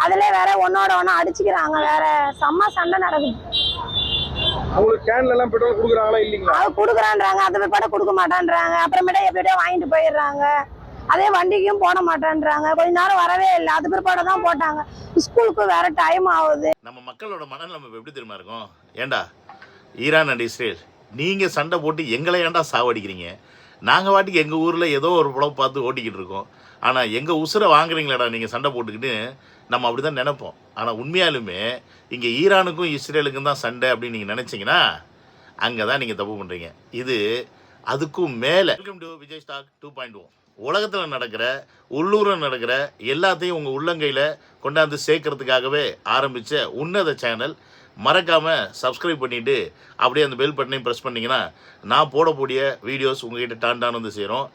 அதுல வேற ஒன்னோட ஒன்னு அடிச்சுக்கிறாங்க, வேற செம்ம சண்டை நடக்குது. அவங்களுக்கு கேன்ல எல்லாம் பெட்ரோல் குடுக்குறாங்களா இல்லீங்களா? அது குடுக்குறான்றாங்க, அது பிற்பாடு கொடுக்க மாட்டான்றாங்க. அப்புறமேட்டா எப்படியோ வாங்கிட்டு போயிடுறாங்க. அதே வண்டிக்கும் போட மாட்டேன்றாங்க. கொஞ்ச நேரம் வரவே இல்லை, அது பிற்பாடு தான் போட்டாங்க. ஸ்கூலுக்கு வேற டைம் ஆகுது. நம்ம மக்களோட மனநிலைமை எப்படி தெரியுமா இருக்கும்? ஏண்டா ஈரான் அண்ட் இஸ்ரேல், நீங்கள் சண்டை போட்டு எங்களை ஏன்டா சாவடிக்கிறீங்க? நாங்கள் வாட்டிக்கு எங்கள் ஊரில் ஏதோ ஒரு புலம் பார்த்து ஓட்டிக்கிட்டு இருக்கோம். ஆனால் எங்கள் உசுரை வாங்குறீங்களாடா நீங்கள் சண்டை போட்டுக்கிட்டு, நம்ம அப்படி தான் நினைப்போம். ஆனால் உண்மையாலுமே இங்கே ஈரானுக்கும் இஸ்ரேலுக்கும் தான் சண்டை அப்படின்னு நீங்கள் நினச்சிங்கன்னா அங்கே தான் நீங்கள் தப்பு பண்ணுறீங்க. இது அதுக்கும் மேலே. Welcome to Vijay stock 2.0. உலகத்தில் நடக்கிற உள்ளூரில் நடக்கிற எல்லாத்தையும் உங்கள் உள்ளங்கையில் கொண்டாந்து சேர்க்கறதுக்காகவே ஆரம்பித்த உன்னத சேனல். மறக்காமல் சப்ஸ்கிரைப் பண்ணிவிட்டு அப்படியே அந்த பெல் பட்டனையும் ப்ரெஸ் பண்ணிங்கன்னா நான் போடக்கூடிய வீடியோஸ் உங்கள்கிட்ட டான் வந்து சேரும்.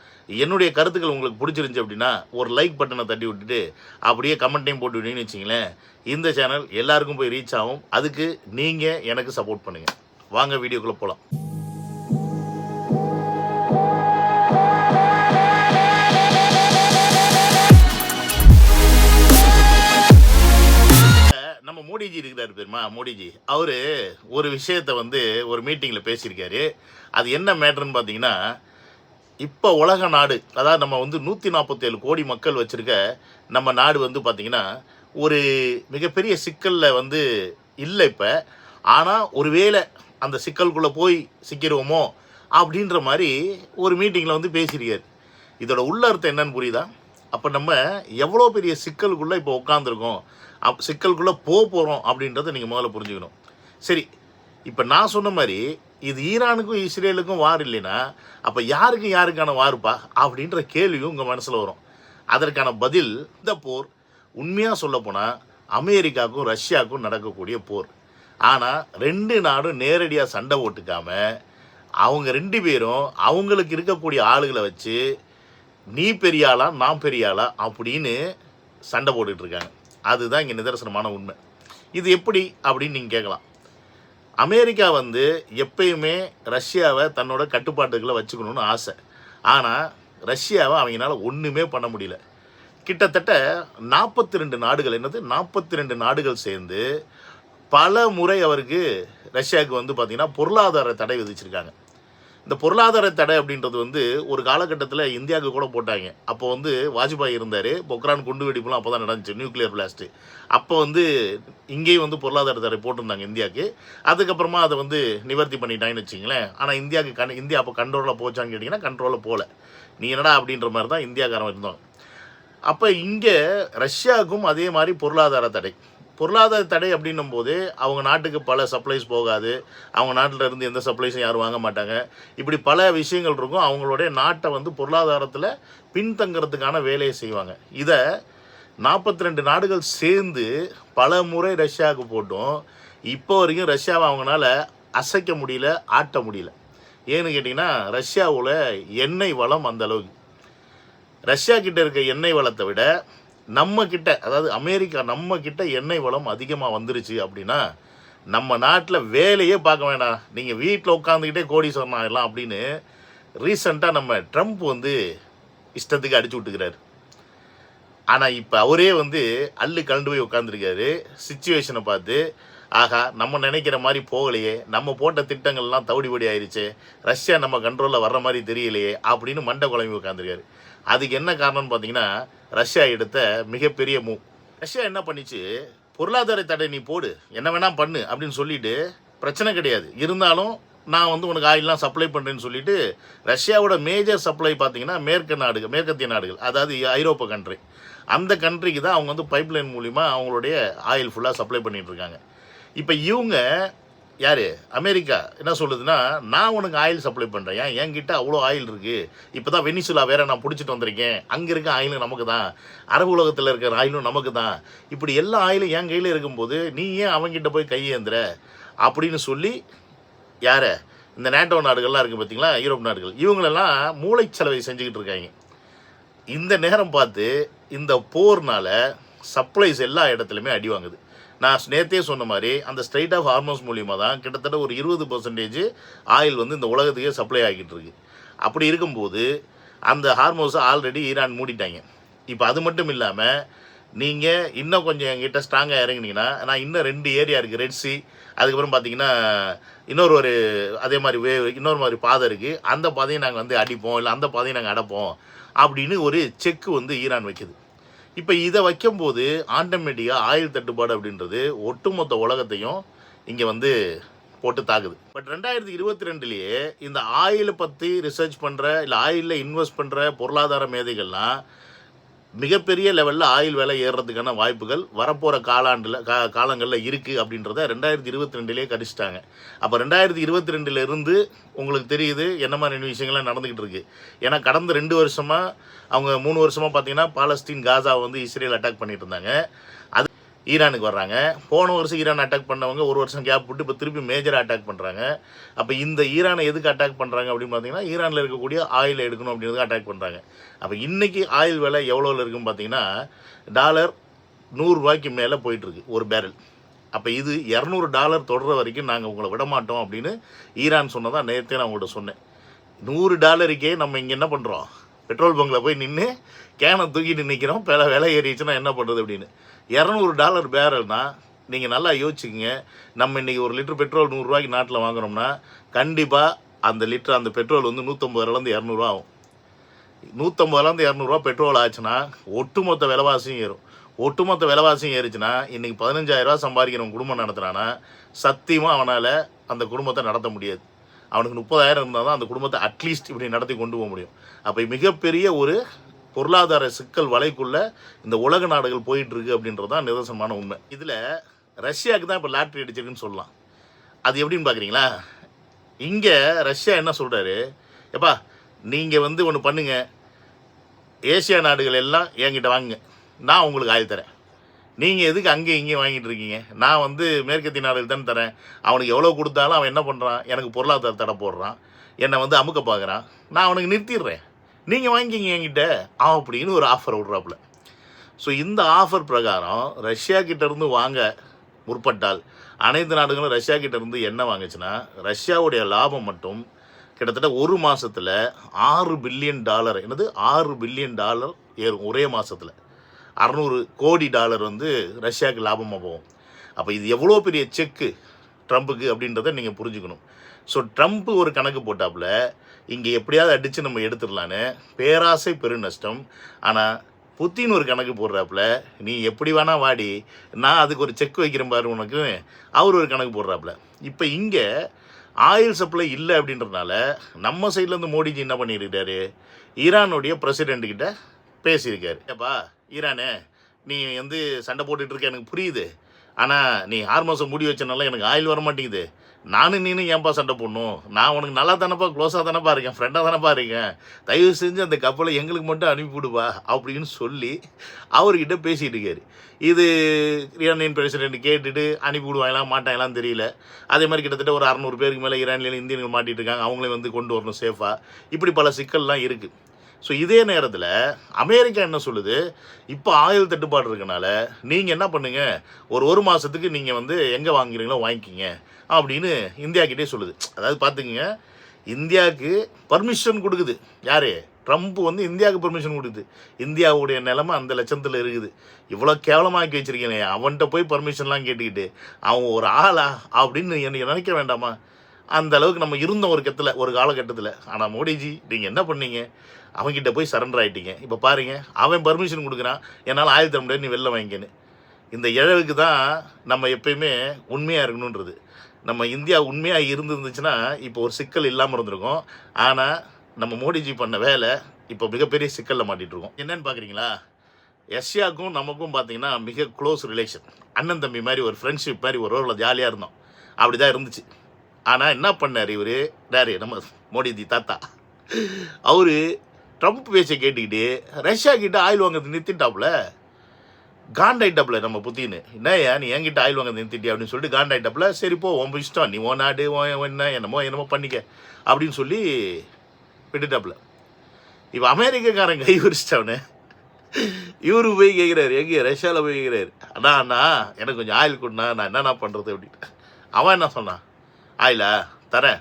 என்னுடைய கருத்துக்கள் உங்களுக்கு பிடிச்சிருந்துச்சி அப்படின்னா ஒரு லைக் பட்டனை தட்டி விட்டுட்டு அப்படியே கமெண்ட்டையும் போட்டு விட்டீங்கன்னு வச்சிங்களேன், இந்த சேனல் எல்லாருக்கும் போய் ரீச் ஆகும். அதுக்கு நீங்கள் எனக்கு சப்போர்ட் பண்ணுங்கள். வாங்க வீடியோக்குள்ளே போகலாம். நம்ம மோடிஜி இருக்கிறாரு பேருமா, மோடிஜி அவர் ஒரு விஷயத்தை வந்து ஒரு மீட்டிங்கில் பேசியிருக்காரு. அது என்ன மேட்டர்னு பார்த்தீங்கன்னா, இப்போ உலக நாடு, அதாவது நம்ம வந்து 147 கோடி மக்கள் வச்சுருக்க நம்ம நாடு வந்து பார்த்திங்கன்னா ஒரு மிகப்பெரிய சிக்கலில் வந்து இல்லை இப்போ. ஆனால் ஒருவேளை அந்த சிக்கலுக்குள்ளே போய் சிக்கிடுவோமோ அப்படின்ற மாதிரி ஒரு மீட்டிங்கில் வந்து பேசியிருக்காரு. இதோட உள்ள அர்த்தம் என்னன்னு புரியுதா? அப்போ நம்ம எவ்வளோ பெரிய சிக்கலுக்குள்ளே இப்போ உட்காந்துருக்கோம், சிக்கலுக்குள்ளே போகிறோம் அப்படின்றத நீங்கள் முதல்ல புரிஞ்சுக்கணும். சரி, இப்போ நான் சொன்ன மாதிரி இது ஈரானுக்கும் இஸ்ரேலுக்கும் வார் இல்லைன்னா அப்போ யாருக்கான வார்ப்பா அப்படின்ற கேள்வியும் உங்கள் மனசில் வரும். அதற்கான பதில், இந்த போர் உண்மையாக சொல்லப்போனால் அமெரிக்காவுக்கும் ரஷ்யாவுக்கும் நடக்கக்கூடிய போர். ஆனால் ரெண்டு நாடும் நேரடியாக சண்டை ஓட்டுக்காமல் அவங்க ரெண்டு பேரும் அவங்களுக்கு இருக்கக்கூடிய ஆளுகளை வச்சு நீ பெரியாளா நான் பெரியாளா அப்படின்னு சண்டை போட்டுட்ருக்காங்க. அதுதான் இங்கே நிதர்சனமான உண்மை. இது எப்படி அப்படின்னு நீங்கள் கேட்கலாம். அமெரிக்கா வந்து எப்பயுமே ரஷ்யாவை தன்னோட கட்டுப்பாட்டுகளை வச்சுக்கணும்னு ஆசை. ஆனால் ரஷ்யாவை அவங்களால ஒன்றுமே பண்ண முடியல. கிட்டத்தட்ட 42 நாடுகள், 42 நாடுகள் சேர்ந்து பல முறை அவருக்கு ரஷ்யாவுக்கு வந்து பார்த்திங்கன்னா பொருளாதார தடை விதிச்சிருக்காங்க. இந்த பொருளாதார தடை அப்படின்றது வந்து ஒரு காலகட்டத்தில் இந்தியாவுக்கு கூட போட்டாங்க. அப்போ வந்து வாஜ்பாய் இருந்தார், பொக்ரான் குண்டு வெடிப்புலாம் அப்போ தான் நடந்துச்சு, நியூக்ளியர் பிளாஸ்ட்டு. அப்போ வந்து இங்கேயும் வந்து பொருளாதார தடை போட்டிருந்தாங்க இந்தியாவுக்கு. அதுக்கப்புறமா அதை வந்து நிவர்த்தி பண்ணிட்டாங்கன்னு வச்சிங்களேன். ஆனால் இந்தியாவுக்கு இந்தியா அப்போ கண்ட்ரோலில் போச்சான்னு கேட்டிங்கன்னா கண்ட்ரோலில் போகல. நீ என்னடா அப்படின்ற மாதிரி தான் இந்தியாக்காரன் இருந்தாங்க. அப்போ இங்கே ரஷ்யாவுக்கும் அதே மாதிரி பொருளாதார தடை அப்படின்னும் போது அவங்க நாட்டுக்கு பல சப்ளைஸ் போகாது, அவங்க நாட்டில் இருந்து எந்த சப்ளைஸும் யாரும் வாங்க மாட்டாங்க. இப்படி பல விஷயங்கள் இருக்கும். அவங்களுடைய நாட்டை வந்து பொருளாதாரத்தில் பின்தங்கிறதுக்கான வேலையை செய்வாங்க. இதை 42 நாடுகள் சேர்ந்து பல முறை ரஷ்யாவுக்கு போட்டும் இப்போ வரைக்கும் ரஷ்யாவை அவங்களால அசைக்க முடியல, ஆட்ட முடியல. ஏன்னு கேட்டிங்கன்னா ரஷ்யாவில் எண்ணெய் வளம் அந்த அளவுக்கு. ரஷ்யா கிட்ட இருக்க எண்ணெய் வளத்தை விட நம்ம கிட்ட, அதாவது அமெரிக்கா நம்ம கிட்ட எண்ணெய் வளம் அதிகமாக வந்துருச்சு அப்படின்னா நம்ம நாட்டில் வேலையே பார்க்க வேண்டாம், நீங்கள் வீட்டில் உட்காந்துக்கிட்டே கோடீஸ்வரன் ஆகிடலாம் அப்படின்னு ரீசெண்டாக நம்ம ட்ரம்ப் வந்து இஷ்டத்துக்கு அடிச்சு விட்டுக்கிறாரு. ஆனால் இப்போ அவரே வந்து அள்ளு கலண்டு போய் உட்காந்துருக்காரு. சிச்சுவேஷனை பார்த்து, ஆகா நம்ம நினைக்கிற மாதிரி போகலையே, நம்ம போட்ட திட்டங்கள்லாம் தவிடுபடி ஆயிடுச்சு, ரஷ்யா நம்ம கண்ட்ரோலில் வர்ற மாதிரி தெரியலையே அப்படின்னு மண்டை குழம்பி உட்காந்துருக்காரு. அதுக்கு என்ன காரணம்னு பார்த்தீங்கன்னா ரஷ்யா எடுத்த மிகப்பெரிய மூவ். ரஷ்யா என்ன பண்ணிச்சு, பொருளாதார தடை நீ போடு, என்ன வேணால் பண்ணு அப்படின்னு சொல்லிட்டு பிரச்சனை கிடையாது, இருந்தாலும் நான் வந்து உனக்கு ஆயிலெலாம் சப்ளை பண்ணுறேன்னு சொல்லிட்டு ரஷ்யாவோட மேஜர் சப்ளை பார்த்தீங்கன்னா மேற்கத்திய நாடுகள், அதாவது ஐரோப்பா கண்ட்ரி, அந்த கண்ட்ரிக்கு தான் அவங்க வந்து பைப்லைன் மூலிமா அவங்களுடைய ஆயில் ஃபுல்லாக சப்ளை பண்ணிகிட்ருக்காங்க. இப்போ இவங்க யார், அமெரிக்கா என்ன சொல்லுதுன்னா, நான் உனக்கு ஆயில் சப்ளை பண்ணுறேன், என்கிட்ட அவ்வளோ ஆயில் இருக்குது, இப்போ தான் வெனிசுலா வேறு நான் பிடிச்சிட்டு வந்திருக்கேன், அங்கே இருக்க ஆயிலும் நமக்கு தான், அரபு உலகத்தில் இருக்கிற ஆயிலும் நமக்கு தான், இப்படி எல்லா ஆயிலும் என் கையில் இருக்கும்போது நீ ஏன் அவங்ககிட்ட போய் கையேந்துற அப்படின்னு சொல்லி யாரை, இந்த நேட்டோ நாடுகள்லாம் இருக்குது பார்த்தீங்களா, யூரோப் நாடுகள், இவங்களெல்லாம் மூளைச்சலவை செஞ்சுக்கிட்டு இருக்காங்க. இந்த நேரம் பார்த்து இந்த போர்னால் சப்ளைஸ் எல்லா இடத்துலையுமே அடி வாங்குது. நான் நேற்றே சொன்ன மாதிரி அந்த ஸ்ட்ரைட் ஆஃப் ஹார்மோன்ஸ் மூலியமாக தான் கிட்டத்தட்ட ஒரு 20% ஆயில் வந்து இந்த உலகத்துக்கே சப்ளை ஆகிட்டு இருக்கு. அப்படி இருக்கும்போது அந்த ஹார்மோன்ஸை ஆல்ரெடி ஈரான் மூடிட்டாங்க. இப்போ அது மட்டும் இல்லாமல் நீங்கள் இன்னும் கொஞ்சம் என்கிட்ட ஸ்ட்ராங்காக இறங்குனீங்கன்னா நான் இன்னும் 2 ஏரியா இருக்குது, ரெட் சி, அதுக்கப்புறம் பார்த்தீங்கன்னா ஒரு அதே மாதிரி இன்னொரு மாதிரி பாதை இருக்குது, அந்த பாதையை நாங்கள் வந்து அடிப்போம், இல்லை அந்த பாதையை நாங்கள் அடைப்போம் அப்படின்னு ஒரு செக்கு வந்து ஈரான் வைக்குது. இப்போ இதை வைக்கும்போது ஆட்டோமேட்டிக்காக ஆயில் தட்டுப்பாடு அப்படின்றது ஒட்டுமொத்த உலகத்தையும் இங்கே வந்து போட்டு தாக்குது. பட் 2022லேயே இந்த ஆயிலை பற்றி ரிசர்ச் பண்ணுற, இல்லை ஆயிலில் இன்வெஸ்ட் பண்ணுற பொருளாதார மேதைகள்லாம் மிகப்பெரிய லெவலில் ஆயில் விலை ஏறுறதுக்கான வாய்ப்புகள் வரப்போகிற காலங்களில் இருக்குது அப்படின்றத 2022லேயே கணிச்சிட்டாங்க. அப்போ 2022லேருந்து உங்களுக்கு தெரியுது என்ன மாதிரி விஷயங்கள்லாம் நடந்துக்கிட்டு இருக்குது. ஏன்னா கடந்த 2 வருஷமாக அவங்க 3 வருஷமாக பார்த்தீங்கன்னா பாலஸ்தீன் காசாவை வந்து இஸ்ரேல் அட்டாக் பண்ணிட்டு இருந்தாங்க. அது ஈரானுக்கு வர்றாங்க. போன வருஷம் ஈரான் அட்டாக் பண்ணவங்க 1 வருஷம் கேப் விட்டு இப்போ திருப்பி மேஜராக அட்டாக் பண்ணுறாங்க. அப்போ இந்த ஈரானை எதுக்கு அட்டாக் பண்ணுறாங்க அப்படின்னு பார்த்தீங்கன்னா ஈரானில் இருக்கக்கூடிய ஆயில் எடுக்கணும் அப்படின்றதுக்கு அட்டாக் பண்ணுறாங்க. அப்போ இன்றைக்கி ஆயில் விலை எவ்வளோவில் இருக்குன்னு பார்த்தீங்கன்னா டாலர் $100 மேலே போயிட்டுருக்கு ஒரு பேரல். அப்போ இது $200 தொடர வரைக்கும் நாங்கள் உங்களை விடமாட்டோம் அப்படின்னு ஈரான் சொன்னதான் நேரத்தே நான் உங்கள்கிட்ட சொன்னேன். $100 நம்ம இங்கே என்ன பண்ணுறோம், பெட்ரோல் பங்கில் போய் நின்று கேனை தூக்கிட்டு நிற்கிறோம், விலை ஏறிச்சுன்னா என்ன பண்ணுறது அப்படின்னு. $200 பேரல்னால் நீங்கள் நல்லா யோசிச்சுக்கோங்க. நம்ம இன்றைக்கி 1 லிட்டர் பெட்ரோல் $100 நாட்டில் வாங்குகிறோம்னா கண்டிப்பாக அந்த லிட்டர் அந்த பெட்ரோல் வந்து $150 ஆகும். $150 பெட்ரோல் ஆச்சுன்னா ஒட்டுமொத்த விலைவாசியும் ஏறும். ஒட்டுமொத்த விலைவாசியும் ஏறிச்சுன்னா இன்றைக்கி $15,000 சம்பாதிக்கிறவன் குடும்பம் நடத்துகிறான்னா சத்தியமாக அவனால் அந்த குடும்பத்தை நடத்த முடியாது. அவனுக்கு 30,000 இருந்தால் தான் அந்த குடும்பத்தை அட்லீஸ்ட் இப்படி நடத்தி கொண்டு போக முடியும். அப்போ மிகப்பெரிய ஒரு பொருளாதார சிக்கல் வலைக்குள்ளே இந்த உலக நாடுகள் போயிட்டுருக்கு அப்படின்றது தான் நிதர்சனமான உண்மை. இதில் ரஷ்யாவுக்கு தான் இப்போ லாட்ரி அடிச்சிருக்குன்னு சொல்லலாம். அது எப்படின்னு பார்க்குறீங்களா? இங்கே ரஷ்யா என்ன சொல்கிறாரு, எப்பா நீங்கள் வந்து ஒன்று பண்ணுங்கள், ஏசியா நாடுகள் எல்லாம் என்கிட்ட வாங்குங்க, நான் உங்களுக்கு ஆயில் தரேன். நீங்கள் எதுக்கு அங்கே இங்கேயும் வாங்கிட்டு இருக்கீங்க? நான் வந்து மேற்கத்திய நாடுகள் தானே தரேன். அவனுக்கு எவ்வளோ கொடுத்தாலும் அவன் என்ன பண்ணுறான், எனக்கு பொருளாதார தடை போடுறான், என்னை வந்து அமுக்க பார்க்குறான், நான் அவனுக்கு நிறுத்திடுறேன், நீங்கள் வாங்கிக்கிங்க என்கிட்ட அப்படின்னு ஒரு ஆஃபர் விட்றாப்புல. ஸோ இந்த ஆஃபர் பிரகாரம் ரஷ்யா கிட்டேருந்து வாங்க முற்பட்டால் அனைத்து நாடுகளும் ரஷ்யா கிட்டேருந்து என்ன வாங்குச்சுன்னா ரஷ்யாவுடைய லாபம் மட்டும் கிட்டத்தட்ட ஒரு மாதத்தில் $6 பில்லியன், என்னது $6 பில்லியன் ஏறும் ஒரே மாதத்தில். $600 கோடி வந்து ரஷ்யாவுக்கு லாபமாக போகும். அப்போ இது எவ்வளோ பெரிய செக்கு ட்ரம்ப்புக்கு அப்படின்றத நீங்கள் புரிஞ்சுக்கணும். ஸோ ட்ரம்ப் ஒரு கணக்கு போட்டாப்புல இங்கே எப்படியாவது அடித்து நம்ம எடுத்துடலான்னு, பேராசை பெருநஷ்டம். ஆனால் புத்தின் ஒரு கணக்கு போடுறாப்புல, நீ எப்படி வேணா வாடி, நான் அதுக்கு ஒரு செக் வைக்கிறேன் பாரு உனக்கு, அவர் ஒரு கணக்கு போடுறாப்புல. இப்போ இங்கே ஆயில் சப்ளை இல்லை அப்படின்றதுனால நம்ம சைட்லேருந்து மோடிஜி என்ன பண்ணியிருக்காரு, ஈரானுடைய பிரசிடெண்ட்டுக்கிட்ட பேசியிருக்காரு. ஏப்பா ஈரானே, நீ வந்து சண்டை போட்டுட்டு இருக்க எனக்கு புரியுது, ஆனால் நீ ஹார்மோஸை மூடி வச்சனால எனக்கு ஆயில் வர மாட்டேங்குது, நானும் நீனும் ஏன்பா சண்டை போடணும், நான் உனக்கு நல்லா தானப்பா க்ளோஸாக தானப்பா இருக்கேன், ஃப்ரெண்டாக தானப்பா இருக்கேன், தயவு செஞ்சு அந்த கப்பலை எங்களுக்கு மட்டும் அனுப்பிவிடுவா அப்படின்னு சொல்லி அவர்கிட்ட பேசிகிட்டு இருக்காரு. இது ஈரானியன் பிரசிடென்ட் கேட்டுட்டு அனுப்பிவிடுவாங்களாம் மாட்டாங்களாம் தெரியல. அதே மாதிரி கிட்டத்தட்ட ஒரு 600 பேருக்கு மேலே ஈரானியில் இந்தியர்கள் மாட்டிகிட்டு இருக்காங்க, அவங்களே வந்து கொண்டு வரணும் சேஃபாக. இப்படி பல சிக்கல்லாம் இருக்குது. ஸோ இதே நேரத்தில் அமெரிக்கா என்ன சொல்லுது, இப்போ ஆயில் தட்டுப்பாடு இருக்கனால நீங்கள் என்ன பண்ணுங்கள், ஒரு மாதத்துக்கு நீங்கள் வந்து எங்கே வாங்குறீங்களோ வாங்கிக்கிங்க அப்படின்னு இந்தியாக்கிட்டே சொல்லுது. அதாவது பார்த்துக்குங்க, இந்தியாவுக்கு பர்மிஷன் கொடுக்குது யார், ட்ரம்ப் வந்து இந்தியாவுக்கு பர்மிஷன் கொடுக்குது. இந்தியாவுடைய நிலைமை அந்த லட்சத்தில் இருக்குது. இவ்வளோ கேவலமாக்கி வச்சுருக்கேனே, அவன்கிட்ட போய் பர்மிஷன்லாம் கேட்டுக்கிட்டு அவன் ஒரு ஆளா அப்படின்னு எனக்கு நினைக்க வேண்டாமா? அந்த அளவுக்கு நம்ம இருந்தோம் ஒரு காலகட்டத்தில். ஆனால் மோடிஜி நீங்கள் என்ன பண்ணீங்க, அவன்கிட்ட போய் சரண்டர் ஆகிட்டீங்க. இப்போ பாருங்கள், அவன் பர்மிஷன் கொடுக்குறான், என்னால் ஆயில் தர முடியாது, நீ வெளில வாங்கிக்கன்னு. இந்த இழவுக்கு தான் நம்ம எப்பயுமே உண்மையாக இருக்கணுன்றது. நம்ம இந்தியா உண்மையாக இருந்துச்சுன்னா இப்போ ஒரு சிக்கல் இல்லாமல் இருந்திருக்கும். ஆனால் நம்ம மோடிஜி பண்ண வேலை இப்போ மிகப்பெரிய சிக்கலில் மாட்டிகிட்ருக்கோம். என்னன்னு பார்க்குறீங்களா, ரஷ்யாவுக்கும் நமக்கும் பார்த்தீங்கன்னா மிக க்ளோஸ் ரிலேஷன், அண்ணன் தம்பி மாதிரி ஒரு ஃப்ரெண்ட்ஷிப் மாதிரி ஒரு ரோலில் ஜாலியாக இருந்தோம். அப்படி தான் இருந்துச்சு. ஆனால் என்ன பண்ணார் இவர், டேரி நம்ம மோடிஜி தாத்தா, அவர் ட்ரம்ப் பேச்சை கேட்டுக்கிட்டு ரஷ்யா கிட்ட ஆயில் வாங்கிறது நிறுத்திட்டாப்புல. காண்டாயிட்டாப்புல நம்ம புத்தின்னு, என்னையா நீ என்கிட்ட ஆயில் வாங்க நிறுத்திட்டி அப்படின்னு சொல்லிட்டு காண்டாயிட்டாப்புல. சரி போ, உன் இஷ்டம், நீ ஓ நாடு என்ன என்னமோ பண்ணிக்க அப்படின்னு சொல்லி விட்டுட்டாப்புல. இப்போ அமெரிக்காக்காரன் கை விரிச்சிட்டவனே இவரு போய் கேட்குறாரு, எங்கே ரஷ்யாவில் போய் கேட்குறாரு, அண்ணா எனக்கு கொஞ்சம் ஆயில் கொடுண்ணா, நான் என்னண்ணா பண்ணுறது அப்படின்ட்டு. அவன் என்ன சொன்னான், ஆயிலா தரேன்,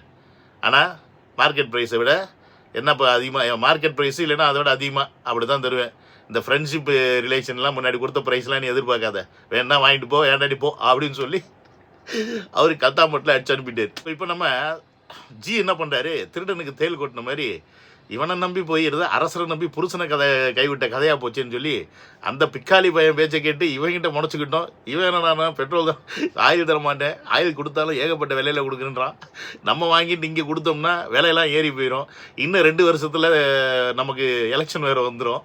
ஆனால் மார்க்கெட் ப்ரைஸை விட என்ன இப்போ அதிகமாக, மார்க்கெட் ப்ரைஸு இல்லைன்னா அதை விட அதிகமாக அப்படி தான் தருவேன், இந்த ஃப்ரெண்ட்ஷிப் ரிலேஷன்லாம் முன்னாடி கொடுத்த ப்ரைஸ்லாம் நீ எதிர்பார்க்காத, வேணா வாங்கிட்டு போ, ஏண்டாடி போ அப்படின்னு சொல்லி அவர் கத்தாமட்டில் அடிச்சு அனுப்பிட்டார். இப்போ நம்ம ஜி என்ன பண்ணுறாரு, திருடனுக்கு தேல் கொட்டின மாதிரி இவனை நம்பி போயிருது, அரசரை நம்பி புருஷனை கைவிட்ட கதையாக போச்சுன்னு சொல்லி அந்த பிக்காளி பையன் பேச்சை கேட்டு இவங்கிட்ட முடச்சிக்கிட்டோம். இவன் என்னன்னா பெட்ரோல் தான் ஆயில் தர மாட்டேன், ஆயில் கொடுத்தாலும் ஏகப்பட்ட விலையில் கொடுக்குறான், நம்ம வாங்கிட்டு இங்கே கொடுத்தோம்னா விலையெல்லாம் ஏறி போயிடும், இன்னும் 2 வருஷத்தில் நமக்கு எலெக்ஷன் வேறு வந்துடும்,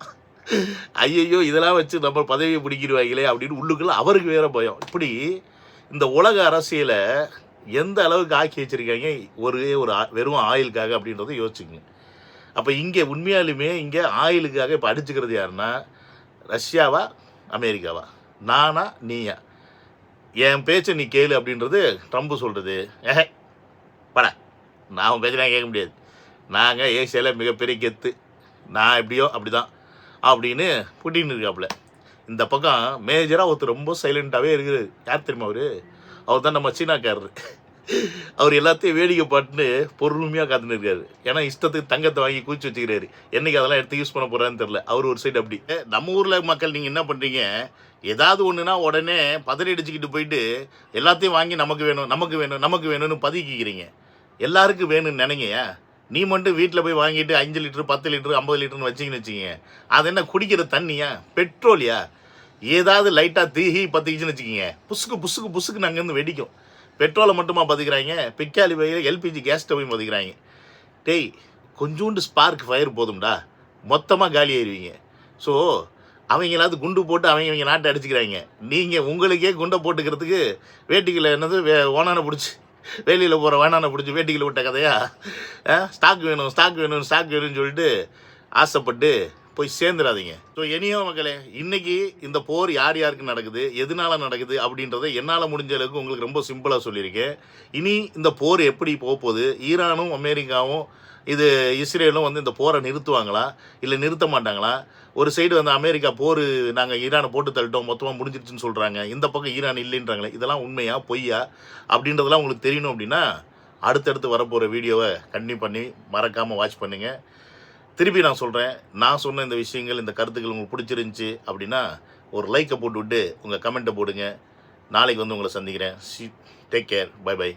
ஐயையோ இதெல்லாம் வச்சு நம்ம பதவியை பிடிக்கிடுவாங்களே அப்படின்னு உள்ளுக்குள்ள அவருக்கு வேற பயம். இப்படி இந்த உலக அரசியலை எந்த அளவுக்கு ஆக்கி வச்சுருக்காங்க ஒரு வெறும் ஆயிலுக்காக அப்படின்றத யோசிச்சுங்க. அப்போ இங்கே உண்மையாலுமே இங்கே ஆயிலுக்காக இப்போ அடிச்சுக்கிறது யாருன்னா ரஷ்யாவா அமெரிக்காவா, நானா நீயா, என் பேச்சை நீ கேளு அப்படின்றது ட்ரம்ப் சொல்கிறது. பட நான் உன் பேச்செல்லாம் கேட்க முடியாது, நாங்கள் ஏசியாவில் மிகப்பெரிய கெத்து, நான் எப்படியோ அப்படி தான் அப்படின்னு புட்டின்னு இருக்காப்புல. இந்த பக்கம் மேஜராக ஒருத்தர் ரொம்ப சைலண்ட்டாகவே இருக்கிறார். யார் தெரியுமா அவர் தான் நம்ம சீனாக்காரர். அவர் எல்லாத்தையும் வேடிக்கை பாட்டுன்னு பொறுமையாக காத்துன்னு இருக்காரு. ஏன்னா இஷ்டத்துக்கு தங்கத்தை வாங்கி குவிச்சு வச்சுக்கிறாரு, என்னைக்கு அதெல்லாம் எடுத்து யூஸ் பண்ண போகிறான்னு தெரில. அவர் ஒரு சைடு அப்படி. நம்ம ஊரில் மக்கள் நீங்கள் என்ன பண்ணுறீங்க, ஏதாவது ஒன்றுனா உடனே பதறி அடிச்சுக்கிட்டு போயிட்டு எல்லாத்தையும் வாங்கி நமக்கு வேணும் நமக்கு வேணும் நமக்கு வேணும்னு பதுக்கிக்கிறீங்க. எல்லாருக்கும் வேணும்னு நினைங்க. நீ மட்டும் வீட்டில் போய் வாங்கிட்டு 5 லிட்டரு 10 லிட்டரு 50 லிட்டருன்னு வச்சிங்கன்னு வச்சுக்கிங்க, அது என்ன குடிக்கிற தண்ணியா பெட்ரோலியா? ஏதாவது லைட்டாக தீஹி பற்றிக்கிச்சுன்னு வச்சுக்கிங்க, புசுக்கு புசுக்கு புசுக்குன்னு அங்கேருந்து வெடிக்கும். பெட்ரோலை மட்டுமா பற்றிக்கிறாங்க, பிக்காலி பையில் எல்பிஜி கேஸ் ஸ்டவ்வையும் பற்றிக்கிறாங்க. டேய் கொஞ்சோண்டு ஸ்பார்க் ஃபயர் போதும்டா, மொத்தமாக காலி ஆயிடுவீங்க. ஸோ அவங்களாவது குண்டு போட்டு அவங்க நாட்டை அடிச்சுக்கிறாங்க, நீங்கள் உங்களுக்கே குண்டை போட்டுக்கிறதுக்கு வேட்டிக்கில் என்னது ஓனானை பிடிச்சி வேலியில் போகிற வேணானை பிடிச்சி வேட்டிக்கில் விட்ட கதையா? ஸ்டாக் வேணும் ஸ்டாக் வேணும் ஸ்டாக் வேணும்னு சொல்லிட்டு ஆசைப்பட்டு போய் சேர்ந்துடாதீங்க. ஸோ எனியோ மக்களே, இன்றைக்கி இந்த போர் யார் யாருக்கு நடக்குது, எதனால் நடக்குது அப்படின்றத என்னால் முடிஞ்ச அளவுக்கு உங்களுக்கு ரொம்ப சிம்பிளாக சொல்லியிருக்கேன். இனி இந்த போர் எப்படி போகுது, ஈரானும் அமெரிக்காவும் இஸ்ரேலும் இந்த போரை நிறுத்துவாங்களா இல்லை நிறுத்த மாட்டாங்களா? ஒரு சைடு அமெரிக்கா போர் நாங்கள் ஈரானை போட்டு தள்ளிட்டோம் மொத்தமாக முடிஞ்சிருச்சுன்னு சொல்கிறாங்க, இந்த பக்கம் ஈரான் இல்லைன்றாங்களே, இதெல்லாம் உண்மையா பொய்யா அப்படின்றதெல்லாம் உங்களுக்கு தெரியணும் அப்படின்னா அடுத்தடுத்து வரப்போகிற வீடியோவை கண்டினியூ பண்ணி மறக்காமல் வாட்ச் பண்ணுங்கள். திருப்பி நான் சொல்கிறேன், நான் சொன்ன இந்த விஷயங்கள் இந்த கருத்துக்கள் உங்களுக்கு பிடிச்சிருந்துச்சி அப்படின்னா ஒரு லைக்கை போட்டு விட்டு உங்கள் கமெண்ட்டை போடுங்க. நாளைக்கு உங்களை சந்திக்கிறேன். Take care, bye by.